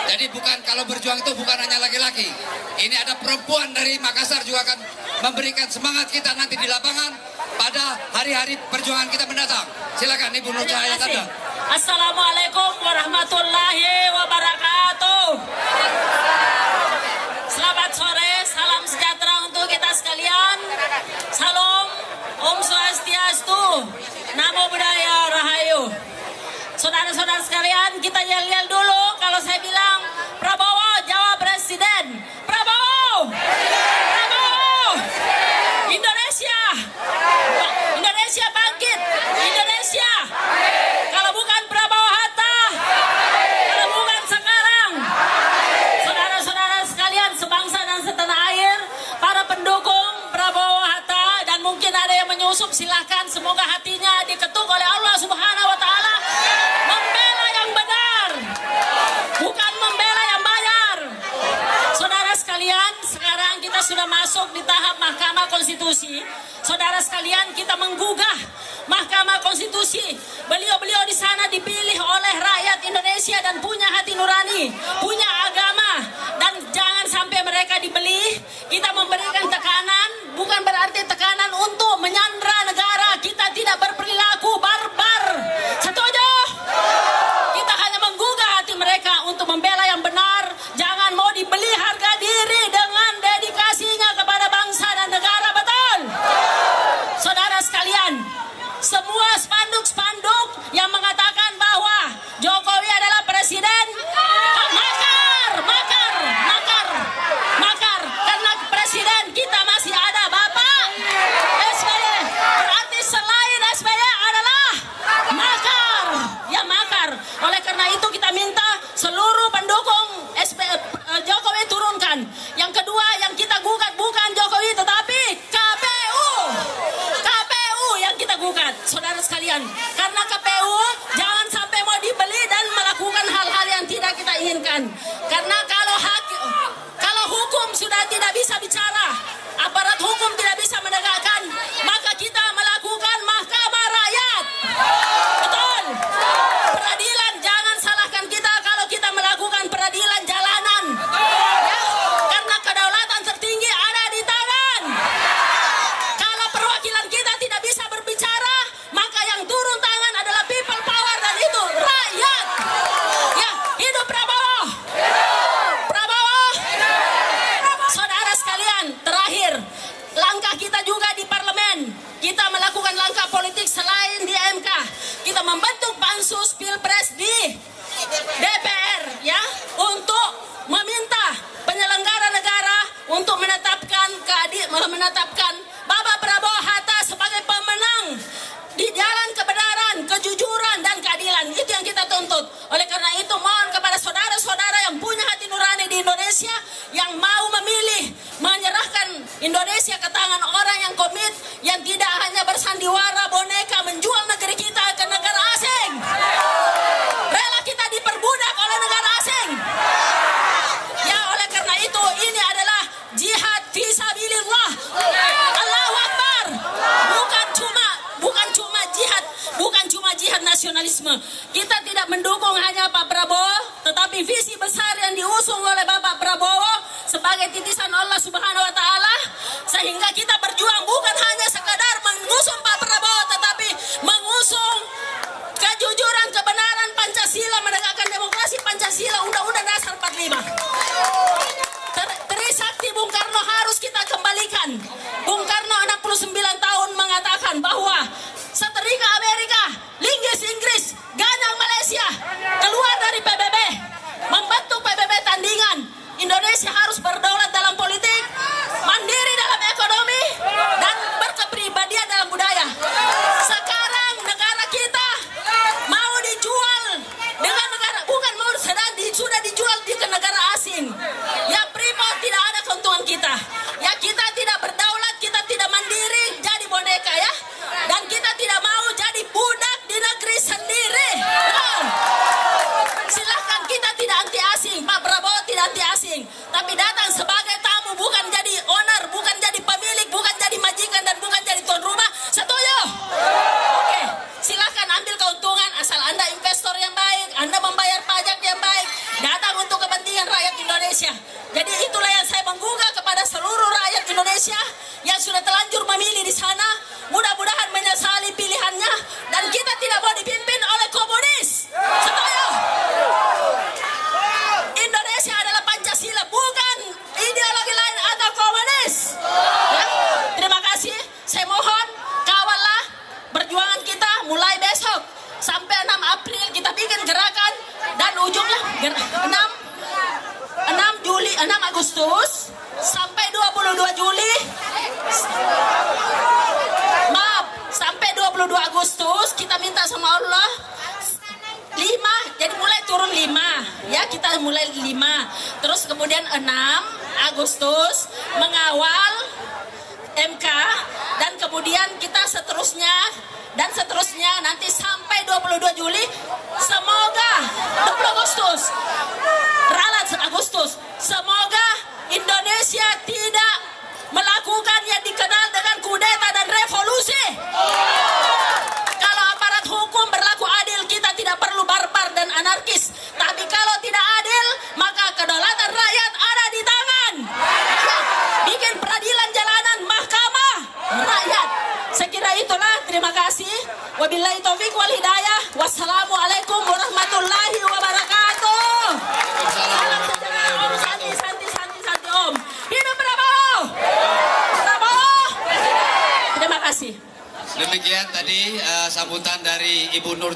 Jadi bukan, kalau berjuang itu bukan hanya laki-laki. Ini ada perempuan dari Makassar juga akan memberikan semangat kita nanti di lapangan pada hari-hari perjuangan kita mendatang. Silakan Ibu Nur Cahaya Tanda. Assalamualaikum warahmatullahi wabarakatuh. Selamat sore, salam sejahtera untuk kita sekalian. Salam, Om Swastiastu, Namo Buddhaya Rahayu. Saudara-saudara sekalian, kita yel-yel dulu kalau saya bilang Prabowo jawab Presiden. Prabowo! Prabowo! Indonesia! Indonesia bangkit! Indonesia! Kalau bukan Prabowo Hatta, kalau bukan sekarang. Saudara-saudara sekalian, sebangsa dan setanah air, para pendukung Prabowo Hatta, dan mungkin ada yang menyusup, silahkan. Semoga hatinya diketuk oleh Allah Subhanahu wa Ta'ala. Membela yang benar, bukan membela yang bayar. Saudara sekalian, sekarang kita sudah masuk di tahap Mahkamah Konstitusi. Saudara sekalian, kita menggugah Mahkamah Konstitusi. Beliau-beliau di sana dipilih oleh rakyat Indonesia dan punya hati nurani, punya agama, dan jangan sampai mereka dibeli. Kita memberikan tekanan, bukan berarti tekanan untuk menyandra negara. Kita tidak berperilaku barbar. Setuju? Kita hanya menggugah hati mereka untuk membela yang benar. Jangan mau dibeli harga diri dengan dedikasinya kepada bangsa dan negara. Betul? Saudara sekalian, semua spanduk-spanduk yang mengatakan bahwa Jokowi adalah presiden, makar. Karena presiden kita masih ada Bapak SBY. Berarti selain SBY adalah makar. Ya makar. Oleh karena itu kita minta seluruh pendukung Jokowi turunkan. Yang kedua yang kita gugat bukan Jokowi tetapi KPU. KPU yang kita gugat, saudara sekalian. Karena KPU jangan sampai mau dibeli dan melakukan hal-hal yang tidak kita inginkan. Karena kalau hukum sudah tidak bisa bicara, aparat hukum tidak bisa menegakkan, maka kita melakukan mahkamah rakyat. Betul? Peradilan, jangan salahkan kita kalau kita melakukan peradilan jalanan. Ya, karena kedaulatan tertinggi ada di tangan. Kalau perwakilan kita tidak bisa berbicara, maka yang turun tangan adalah people power, dan itu rakyat. Ya, hidup Prabowo. Prabowo. Saudara sekalian, terakhir, langkah kita juga di parlemen. Kita melakukan langkah politik selain di MK. Kita membentuk pansus Pilpres di DPR, ya, untuk meminta penyelenggara negara untuk menetapkan Bapak Prabowo Hatta sebagai pemenang di jalan kebenaran, kejujuran, dan keadilan. Itu yang kita tuntut. Oleh karena itu, mohon kepada saudara-saudara yang punya hati nurani di Indonesia, yang mau memilih menyerahkan Indonesia ke tangan orang yang komit, yang tidak hanya bersandiwara boneka menjual negeri kita ke negara asing. Rela kita diperbudak oleh negara asing. Ya, oleh karena itu ini adalah jihad fisabilillah. Allahu Akbar. Bukan cuma jihad nasionalisme. Kita tidak mendukung hanya Pak Prabowo, tetapi visi besar yang diusung oleh Bapak Prabowo sebagai titisan Allah Subhanahu wa Ta'ala, sehingga kita berjuang bukan hanya sekadar mengusung Pak Prabowo, tetapi mengusung kejujuran, kebenaran, Pancasila, menegakkan demokrasi, Pancasila, Undang-Undang Dasar 45. Trisakti Bung Karno harus kita kembalikan. Bung Karno 69 tahun mengatakan bahwa setrika Amerika, linggis Inggris, ganyang Malaysia keluar dari PBB, membentuk PBB tandingan. Indonesia harus berdaulat dalam politik, mandiri dalam ekonomi, dan berkepribadian dalam budaya. Sekarang negara kita mau dijual dengan negara, bukan mau sudah dijual di negara asing. Ya, Freeport tidak ada keuntungan kita. Ya, kita tidak berdaulat, kita Indonesia. Jadi itulah yang saya menggugah kepada seluruh rakyat Indonesia yang sudah telanjur memilih di sana. Mudah-mudahan menyesali pilihannya dan kita tidak mau dipimpin oleh komunis. Setuju? Indonesia adalah Pancasila, bukan ideologi lain atau komunis. Ya, terima kasih. Saya mohon kawallah perjuangan kita mulai besok sampai 6 April kita bikin gerakan dan ujungnya 6 Agustus sampai 22 Juli. Maaf, sampai 22 Agustus kita minta sama Allah 5, jadi mulai turun 5 ya, kita mulai 5, terus kemudian 6 Agustus mengawal MK dan kemudian kita seterusnya nanti sampai 22 Juli semoga 20 Agustus ralat Agustus semoga Indonesia tidak melakukan yang dikenal dengan kudeta dan revolusi. Kalau aparat hukum berlaku adil kita tidak perlu barbar dan anarkis, tapi kalau tidak adil maka kedaulatan rakyat ada di tangan. Bikin peradilan jalanan mahkamah rakyat. Sekira itulah, terima kasih. Wabillahi taufik wal hidayah. Wassalamualaikum warahmatullahi wabarakatuh. Salam sejahtera Om. Santi Om. Hidup Prabowo. Prabowo. Terima kasih. Demikian tadi sambutan dari Ibu Nur